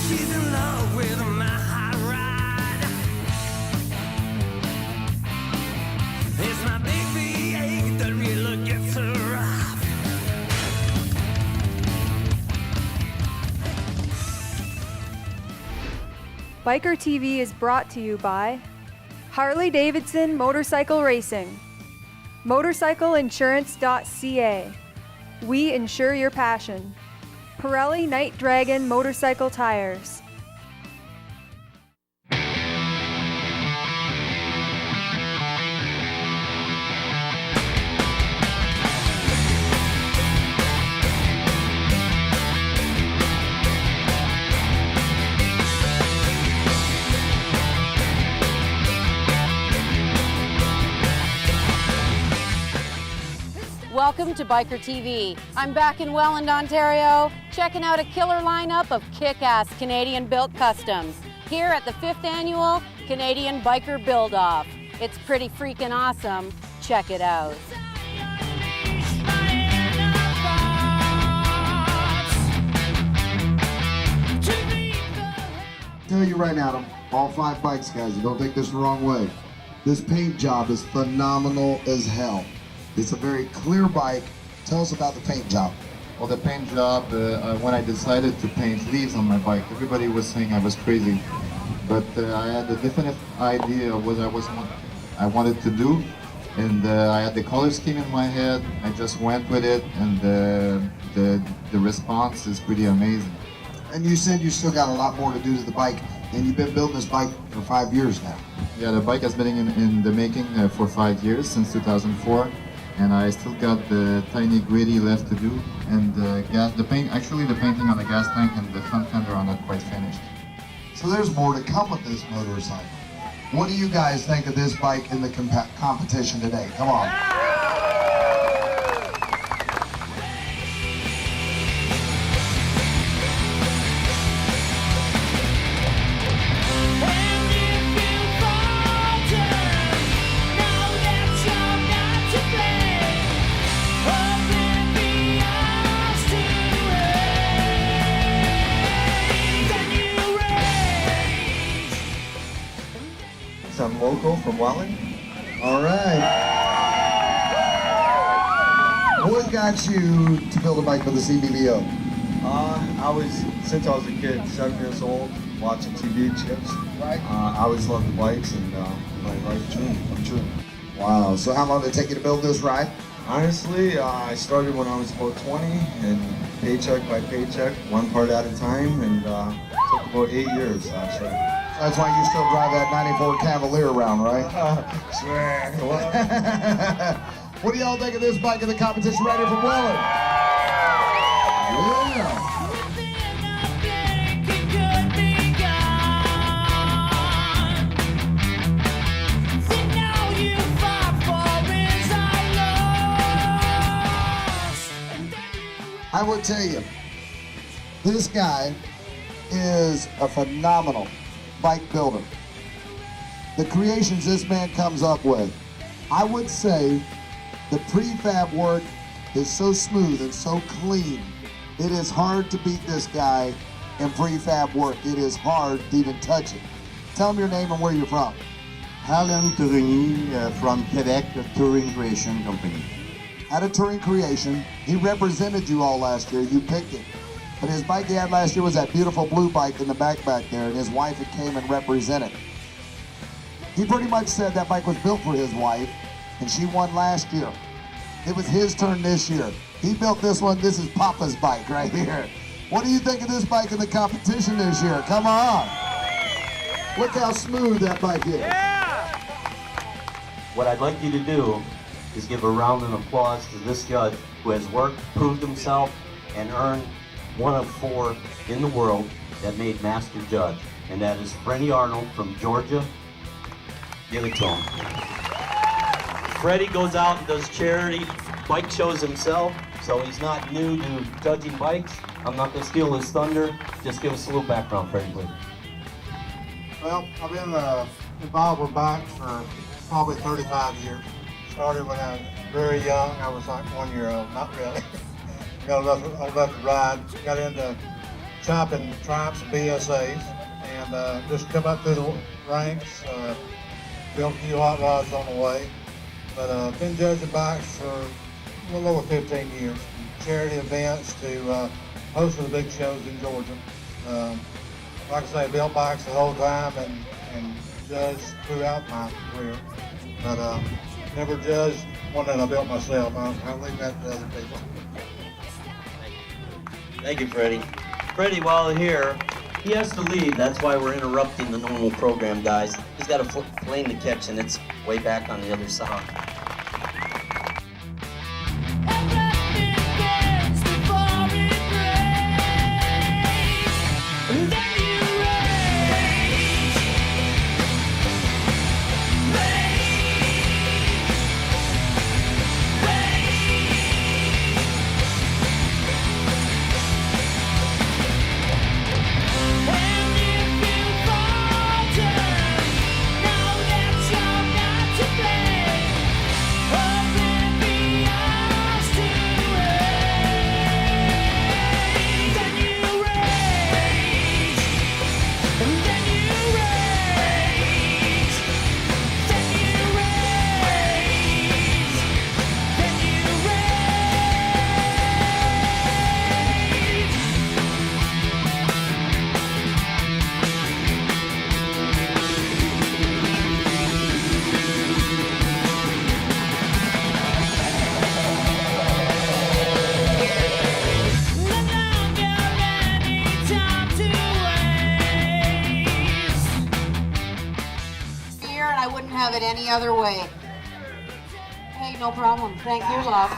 she's in love with my hot ride. It's my big V8 that really gets her off. Bikertv is brought to you by Harley-Davidson Motorcycle Racing, MotorcycleInsurance.ca. We insure your passion. Pirelli Night Dragon Motorcycle Tires. Welcome to Bikertv. I'm back in Welland, Ontario, checking out a killer lineup of kick-ass Canadian-built customs here at the 5th Annual Canadian Biker Build-Off. It's pretty freaking awesome. Check it out. Tell you right now, all 5 bikes, guys, you don't take this the wrong way. This paint job is phenomenal as hell. It's a very clear bike. Tell us about the paint job. Well, the paint job, when I decided to paint leaves on my bike, everybody was saying I was crazy. But I had a definite idea of what I wanted to do. And I had the color scheme in my head. I just went with it, and the response is pretty amazing. And you said you still got a lot more to do to the bike, and you've been building this bike for 5 years now. Yeah, the bike has been in the making for 5 years, since 2004. And I still got the tiny gritty left to do, and the painting on the gas tank and the front fender are not quite finished. So there's more to come with this motorcycle. What do you guys think of this bike in the competition today? Come on. I'm local from Welland. All right. What got you to build a bike for the CBBO? Since I was a kid, 7 years old, watching TV chips. Right. I always loved the bikes, and my life dream come true. Wow. So how long did it take you to build this ride? Honestly, I started when I was about 20, and paycheck by paycheck, one part at a time, and took about 8 years actually. That's why you still drive that 94 Cavalier around, right? Swear. What do y'all think of this bike in the competition right here from Welland? Yeah. I would tell you, this guy is a phenomenal bike builder. The creations this man comes up with, I would say the prefab work is so smooth and so clean. It is hard to beat this guy in prefab work. It is hard to even touch it. Tell him your name and where you're from. Alain Tourigny from Quebec, a touring creation company. At a touring creation, he represented you all last year. You picked it. But his bike he had last year was that beautiful blue bike in the back there, and his wife had came and represented. He pretty much said that bike was built for his wife, and she won last year. It was his turn this year. He built this one. This is Papa's bike right here. What do you think of this bike in the competition this year? Come on. Look how smooth that bike is. Yeah! What I'd like you to do is give a round of applause to this judge who has worked, proved himself, and earned one of 4 in the world that made Master Judge, and that is Freddie Arnold from Georgia. Give it to him. Freddie goes out and does charity bike shows himself, so he's not new to judging bikes. I'm not going to steal his thunder. Just give us a little background, Freddie, please. Well, I've been involved with bikes for probably 35 years. Started when I was very young. I was like 1 year old, not really. I love to ride. Got into chopping Triumphs and BSAs, and just come up through the ranks, built a few hot rods on the way. But been judging bikes for a little over 15 years, from charity events to most of the big shows in Georgia. Like I say, built bikes the whole time and judged throughout my career, but never judged one that I built myself. I'll leave that to other people. Thank you, Freddie. Freddie, while here, he has to leave. That's why we're interrupting the normal program, guys. He's got a plane to catch, and it's way back on the other side. Have it any other way. Hey, no problem. Thank you, love.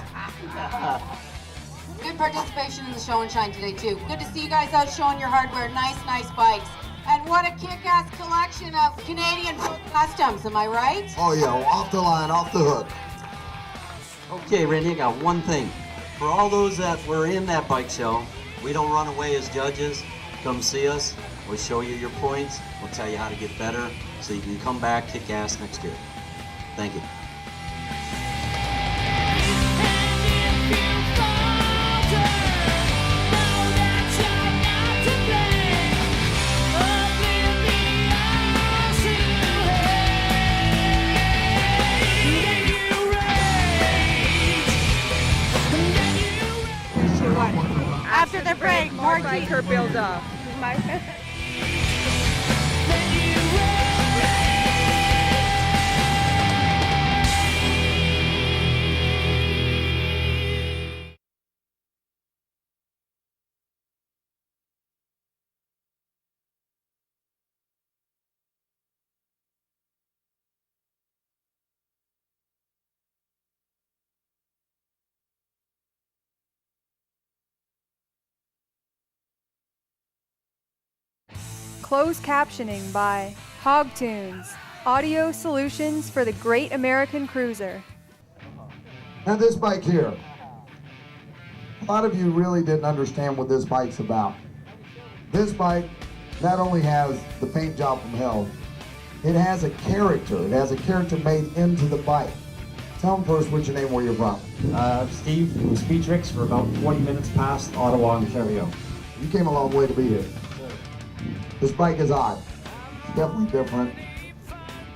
Good participation in the show and shine today, too. Good to see you guys out showing your hardware. Nice bikes. And what a kick-ass collection of Canadian customs, am I right? Oh yeah, off the line, off the hook. Okay, Randy, I got one thing. For all those that were in that bike show, we don't run away as judges. Come see us. We'll show you your points. We'll tell you how to get better so you can come back, kick ass next year. Thank you. After the break, more Biker build up. Closed captioning by Hogtunes, audio solutions for the Great American Cruiser. Now this bike here, a lot of you really didn't understand what this bike's about. This bike not only has the paint job from hell, it has a character. It has a character made into the bike. Tell them first what's your name, where you're from. Steve from Speedrix. We're about 40 minutes past Ottawa, Ontario. You came a long way to be here. This bike is odd. It's definitely different.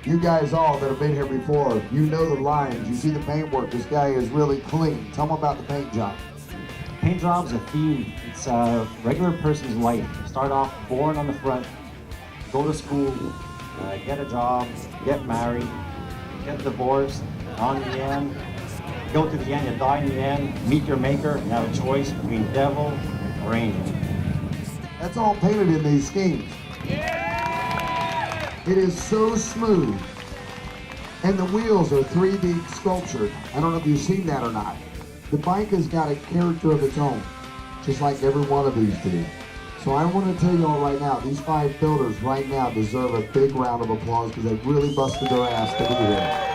You guys all that have been here before, you know the lines, you see the paintwork. This guy is really clean. Tell them about the paint job. Paint job's a theme. It's a regular person's life. Start off born on the front, go to school, get a job, get married, get divorced, on the end, go to the end, you die in the end, meet your maker, and have a choice between devil or angel. That's all painted in these schemes. Yeah! It is so smooth. And the wheels are 3D sculptured. I don't know if you've seen that or not. The bike has got a character of its own, just like every one of these do. So I want to tell you all right now, these 5 builders right now deserve a big round of applause because they really busted their ass to be here.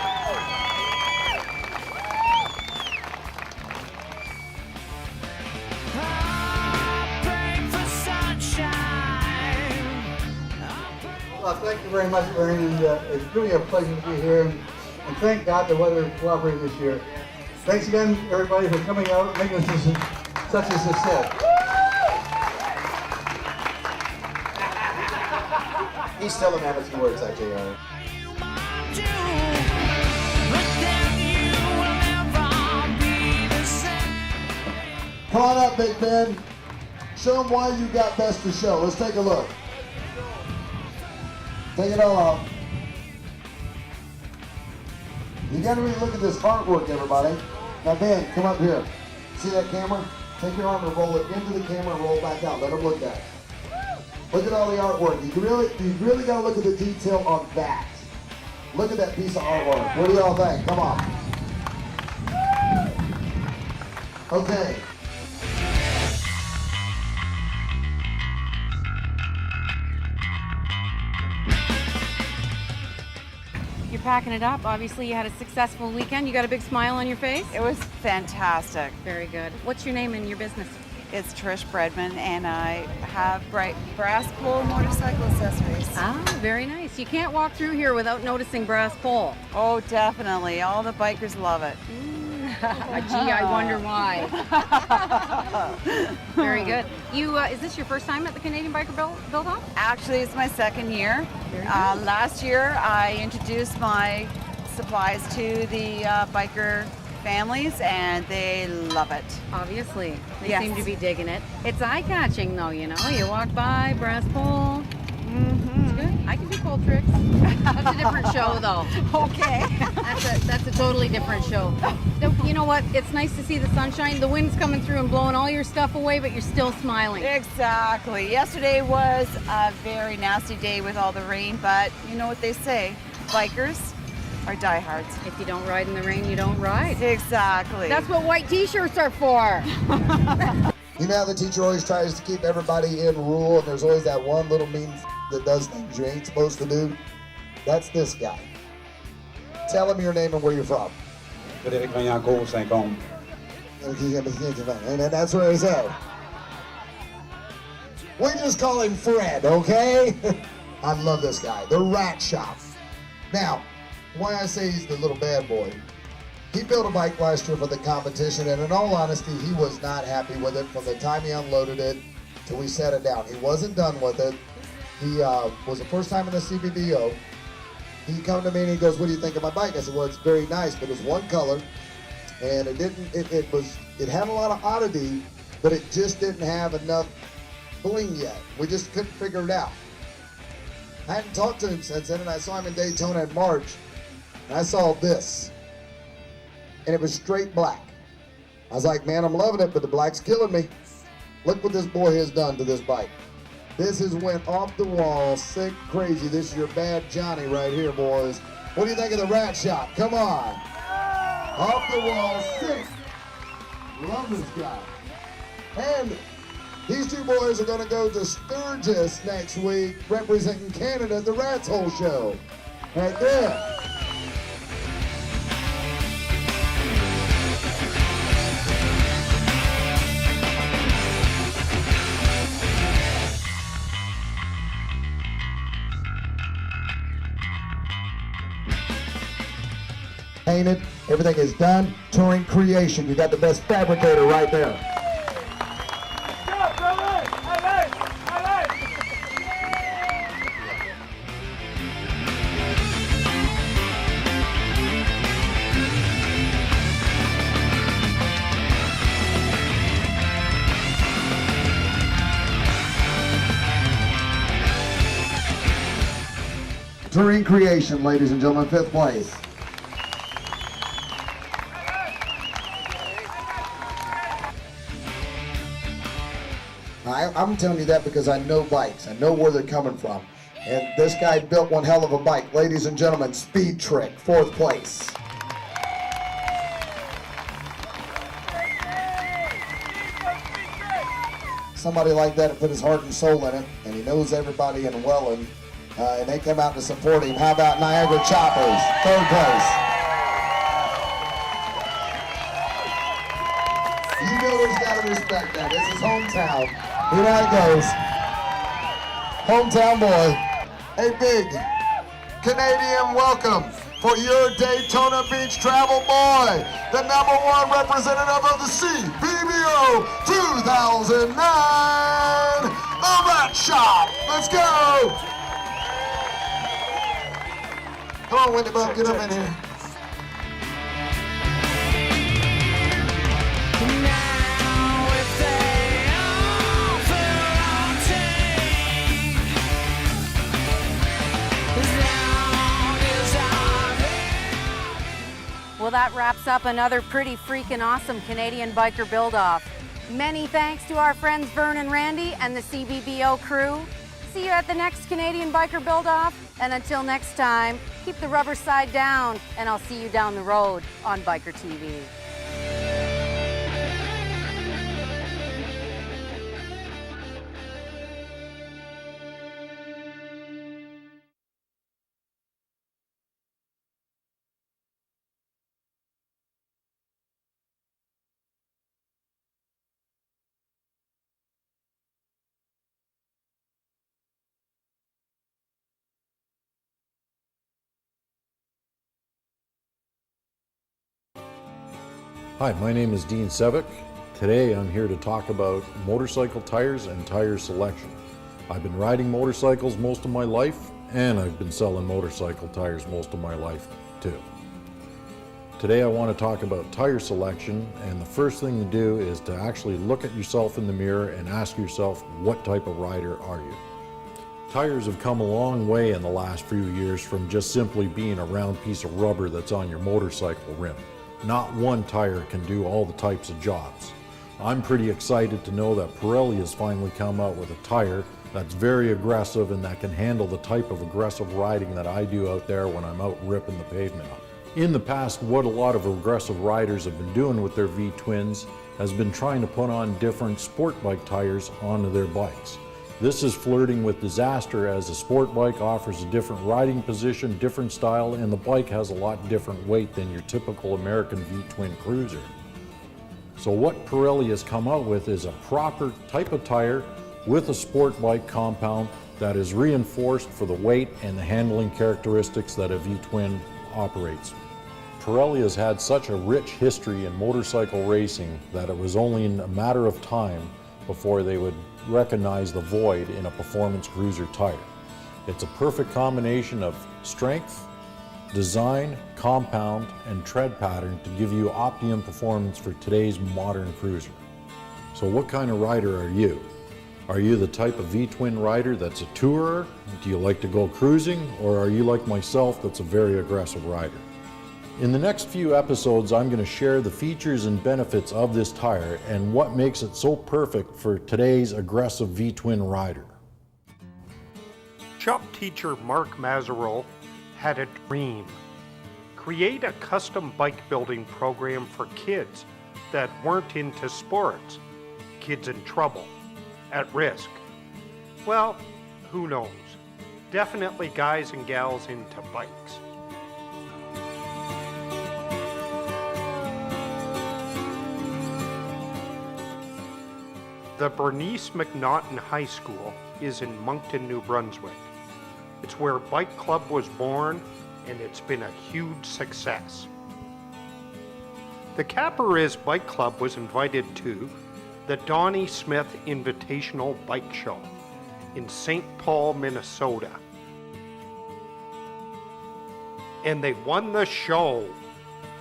Thank you very much, Bernie, and it's really a pleasure to be here, and thank God the weather cooperated this year. Thanks again, everybody, for coming out and making this such a success. He's still a man of few words, that JR. Come on up, big man. Show them why you got best to show. Let's take a look. Take it all off. You gotta really look at this artwork, everybody. Now, Ben, come up here. See that camera? Take your arm and roll it into the camera and roll back out. Let them look at it. Look at all the artwork. You really gotta look at the detail on that. Look at that piece of artwork. What do y'all think? Come on. Okay. You're packing it up. Obviously, you had a successful weekend. You got a big smile on your face? It was fantastic. Very good. What's your name and your business? It's Trish Bredman, and I have brass pole motorcycle accessories. Ah, very nice. You can't walk through here without noticing brass pole. Oh, definitely. All the bikers love it. Gee, I wonder why. Very good. You, is this your first time at the Canadian Biker Build-Off? Actually, it's my second year. Last year, I introduced my supplies to the biker families, and they love it. Obviously. They Yes. seem to be digging it. It's eye-catching, though, you know. You walk by, brass pole. It's good. I can do pole tricks. That's a different show, though. Okay. That's a totally different show. You know what? It's nice to see the sunshine. The wind's coming through and blowing all your stuff away, but you're still smiling. Exactly. Yesterday was a very nasty day with all the rain, but you know what they say, bikers are diehards. If you don't ride in the rain, you don't ride. Exactly. That's what white t-shirts are for. You know how the teacher always tries to keep everybody in rule, and there's always that one little mean that does things you ain't supposed to do? That's this guy. Tell him your name and where you're from. Frédéric Vaillancourt, Saint-Côme. And that's where he's at. We just call him Fred, okay? I love this guy. The Rat Shop. Now, why I say he's the little bad boy, he built a bike last year for the competition, and in all honesty, he was not happy with it from the time he unloaded it till we set it down. He wasn't done with it. He was the first time in the CBBO. He come to me and he goes, "What do you think of my bike?" I said, "Well, it's very nice, but it's one color, and it had a lot of oddity, but it just didn't have enough bling yet. We just couldn't figure it out." I hadn't talked to him since then, and I saw him in Daytona in March, and I saw this, and it was straight black. I was like, "Man, I'm loving it, but the black's killing me." Look what this boy has done to this bike. This has went off the wall, sick, crazy. This is your bad Johnny right here, boys. What do you think of the Rat Shop? Come on. Off the wall, sick. Love this guy. And these two boys are going to go to Sturgis next week, representing Canada at the Rats Hole Show. Right there. Painted, everything is done. Touring creation, you got the best fabricator right there. Touring creation, ladies and gentlemen, 5th place. I'm telling you that because I know bikes. I know where they're coming from. And this guy built one hell of a bike. Ladies and gentlemen, Speed Trick, 4th place. Somebody like that that put his heart and soul in it, and he knows everybody in Welland, and they come out to support him. How about Niagara Choppers, 3rd place. You know he's got to respect that. This is hometown. Here I goes. Hometown boy. A big Canadian welcome for your Daytona Beach travel boy, the #1 representative of the CBBO 2009, the Rat Shop. Let's go. Come on, Wendy Bub, get up in here. Now if they offer or take, as long as I'm Well, that wraps up another pretty freaking awesome Canadian Biker Build-Off. Many thanks to our friends Vern and Randy and the CBBO crew. See you at the next Canadian Biker Build-Off. And until next time, keep the rubber side down, and I'll see you down the road on Biker TV. Hi, my name is Dean Sevick. Today I'm here to talk about motorcycle tires and tire selection. I've been riding motorcycles most of my life, and I've been selling motorcycle tires most of my life too. Today I want to talk about tire selection, and the first thing to do is to actually look at yourself in the mirror and ask yourself, what type of rider are you? Tires have come a long way in the last few years from just simply being a round piece of rubber that's on your motorcycle rim. Not one tire can do all the types of jobs. I'm pretty excited to know that Pirelli has finally come out with a tire that's very aggressive and that can handle the type of aggressive riding that I do out there when I'm out ripping the pavement up. In the past, what a lot of aggressive riders have been doing with their V-twins has been trying to put on different sport bike tires onto their bikes. This is flirting with disaster, as a sport bike offers a different riding position, different style, and the bike has a lot different weight than your typical American V-twin cruiser. So what Pirelli has come out with is a proper type of tire with a sport bike compound that is reinforced for the weight and the handling characteristics that a V-twin operates. Pirelli has had such a rich history in motorcycle racing that it was only a matter of time before they would recognize the void in a performance cruiser tire. It's a perfect combination of strength, design, compound, and tread pattern to give you optimum performance for today's modern cruiser. So what kind of rider are you? Are you the type of V-twin rider that's a tourer? Do you like to go cruising? Or are you like myself, that's a very aggressive rider? In the next few episodes, I'm going to share the features and benefits of this tire and what makes it so perfect for today's aggressive V-twin rider. Shop teacher Mark Mazzarol had a dream. Create a custom bike building program for kids that weren't into sports, kids in trouble, at risk. Well, who knows? Definitely guys and gals into bikes. The Bernice McNaughton High School is in Moncton, New Brunswick. It's where Bike Club was born, and it's been a huge success. The Caperiz Bike Club was invited to the Donnie Smith Invitational Bike Show in St. Paul, Minnesota. And they won the show.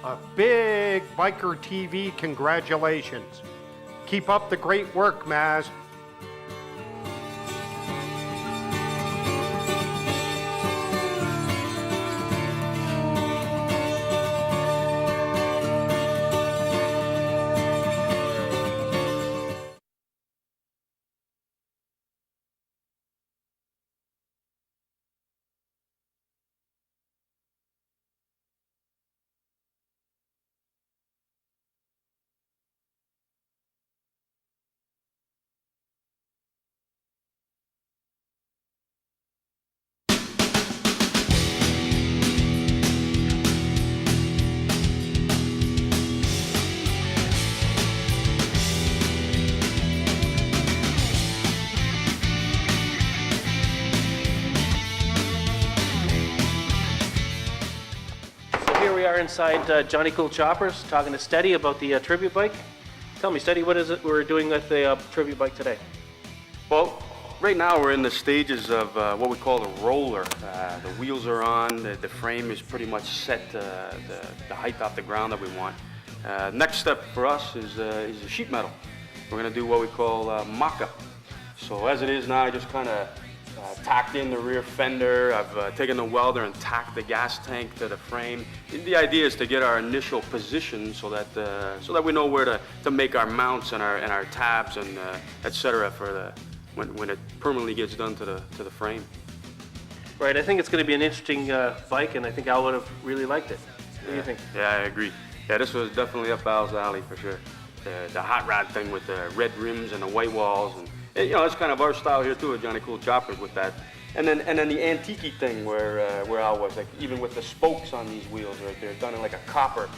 A big Bikertv congratulations. Keep up the great work, Maz. Inside Johnny Cool Choppers, talking to Steady about the tribute bike. Tell me, Steady, what is it we're doing with the tribute bike today? Well, right now we're in the stages of what we call the roller. The wheels are on, the frame is pretty much set the height off the ground that we want. Next step for us is the sheet metal. We're going to do what we call mock-up. So as it is now, I just kind of tacked in the rear fender. I've taken the welder and tacked the gas tank to the frame. The idea is to get our initial position so that we know where to make our mounts and our tabs and etc. for when it permanently gets done to the frame. Right, I think it's going to be an interesting bike, and I think Al would have really liked it. What do you think? Yeah, I agree. Yeah, this was definitely up Al's alley for sure. The hot rod thing with the red rims and the white walls, and you know, that's kind of our style here too at Johnny Cool Choppers with that. And then the antique thing where Al was, like even with the spokes on these wheels, they're done in like a copper,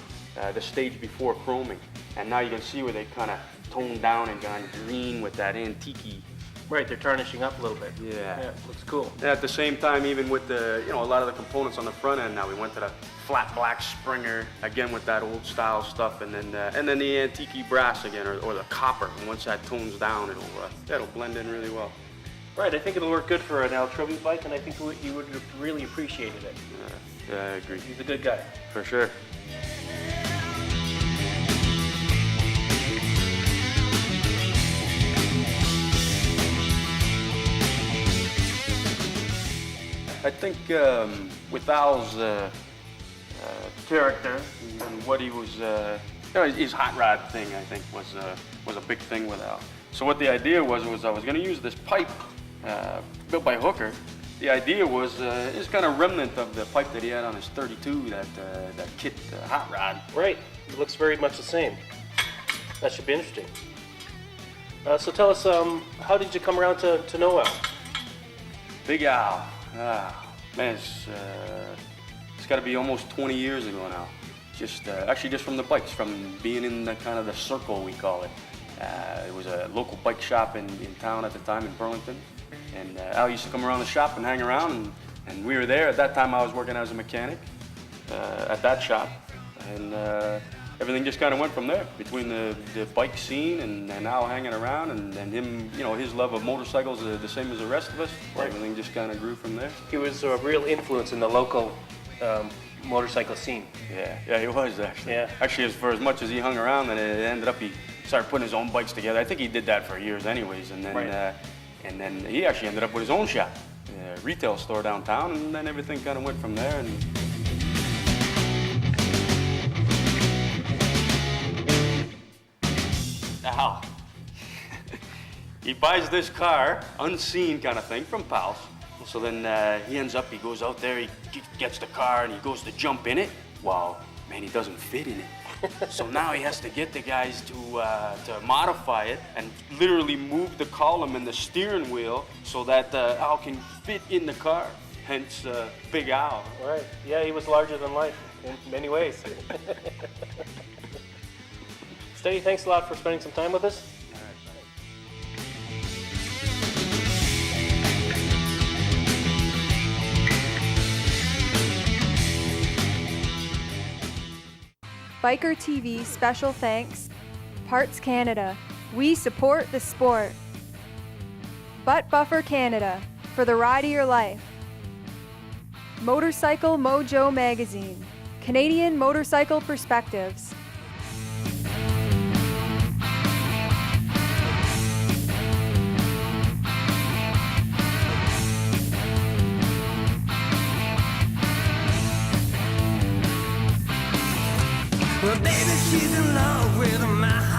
the stage before chroming. And now you can see where they kind of toned down and gone green with that antique. Right, they're tarnishing up a little bit. Yeah, looks cool. And at the same time, even with the, you know, a lot of the components on the front end now, we went to the flat black Springer again with that old style stuff, and then the antique brass again, or the copper. And once that tones down, it'll blend in really well. Right, I think it'll work good for an Al tribute bike, and I think you would have really appreciated it. Yeah, I agree. He's a good guy. For sure. I think with Al's character and what he was, you know, his hot rod thing, I think was a big thing with Al. So what the idea was I was going to use this pipe built by Hooker. The idea was it's kind of remnant of the pipe that he had on his 32, that kit hot rod. Right, it looks very much the same. That should be interesting. So tell us, how did you come around to know Al? Big Al. Man, it's got to be almost 20 years ago now. Actually just from the bikes, from being in the kind of the circle, we call it. It was a local bike shop in town at the time in Burlington. And Al used to come around the shop and hang around, and we were there. At that time I was working as a mechanic at that shop. And everything just kind of went from there, between the bike scene and Al hanging around, and him, you know, his love of motorcycles the same as the rest of us. Right. Everything just kind of grew from there. He was a real influence in the local motorcycle scene. Yeah, he was actually. Yeah. Actually, for as much as he hung around, and it ended up he started putting his own bikes together. I think he did that for years anyways, and then right. And then he actually ended up with his own shop, a retail store downtown, and then everything kind of went from there. And Al, he buys this car, unseen kind of thing, from pals. So then he goes out there, he gets the car, and he goes to jump in it. Well, man, he doesn't fit in it. So now he has to get the guys to modify it and literally move the column and the steering wheel so that Al can fit in the car. Hence, Big Al. Right. Yeah, he was larger than life in many ways. Steady, thanks a lot for spending some time with us. Bikertv special thanks. Parts Canada. We support the sport. Butt Buffer Canada. For the ride of your life. Motorcycle Mojo Magazine. Canadian Motorcycle Perspectives. Well, baby, she's in love with my